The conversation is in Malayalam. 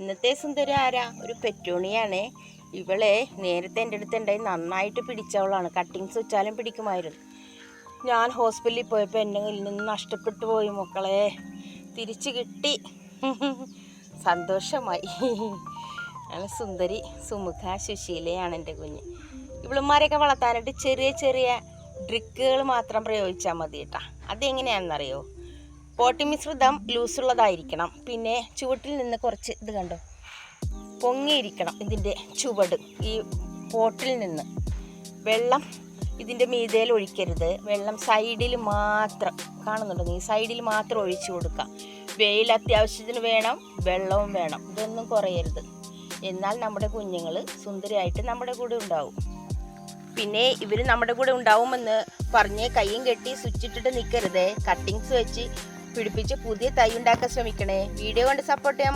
ഇന്നത്തെ സുന്ദരി ആരാ? ഒരു പെറ്റൂണിയാണ്. ഇവളെ നേരത്തെ എൻ്റെ അടുത്ത് ഉണ്ടായി നന്നായിട്ട് പിടിച്ചവളാണ്. കട്ടിങ്സ് വെച്ചാലും പിടിക്കുമായിരുന്നു. ഞാൻ ഹോസ്പിറ്റലിൽ പോയപ്പോൾ എൻ്റെ കയ്യിൽ നിന്ന് നഷ്ടപ്പെട്ടു പോയി മക്കളെ. തിരിച്ചു കിട്ടി. സന്തോഷമായി. നല്ല സുന്ദരി സുമുഖ സുശീലയാണ് എൻ്റെ കുഞ്ഞ്. ഇവളുമാരെയൊക്കെ വളർത്താനായിട്ട് ചെറിയ ചെറിയ ട്രിക്കുകൾ മാത്രം പ്രയോഗിച്ചാൽ മതി കേട്ടോ. അതെങ്ങനെയാണെന്നറിയോ? പോട്ടി മിശ്രിതം ലൂസുള്ളതായിരിക്കണം. പിന്നെ ചുവട്ടിൽ നിന്ന് കുറച്ച് ഇത് കണ്ടോ പൊങ്ങിയിരിക്കണം. ഇതിൻ്റെ ചുവട് ഈ പോട്ടിൽ നിന്ന് വെള്ളം ഇതിൻ്റെ മീതയിൽ ഒഴിക്കരുത്. വെള്ളം സൈഡിൽ മാത്രം കാണുന്നുണ്ടോ? ഈ സൈഡിൽ മാത്രം ഒഴിച്ചു കൊടുക്കുക. വെയിൽ അത്യാവശ്യത്തിന് വേണം, വെള്ളവും വേണം. ഇതൊന്നും കുറയരുത്. എന്നാൽ നമ്മുടെ കുഞ്ഞുങ്ങൾ സുന്ദരിയായിട്ട് നമ്മുടെ കൂടെ ഉണ്ടാവും. പിന്നെ ഇവർ നമ്മുടെ കൂടെ ഉണ്ടാവുമെന്ന് പറഞ്ഞ് കയ്യും കെട്ടി സ്വിച്ചിട്ടിട്ട് നിൽക്കരുത്. കട്ടിങ്സ് വെച്ച് പിടിപ്പിച്ച് പുതിയ തൈ ഉണ്ടാക്കാൻ ശ്രമിക്കണേ. വീഡിയോ കൊണ്ട് സപ്പോർട്ട് ചെയ്യാൻ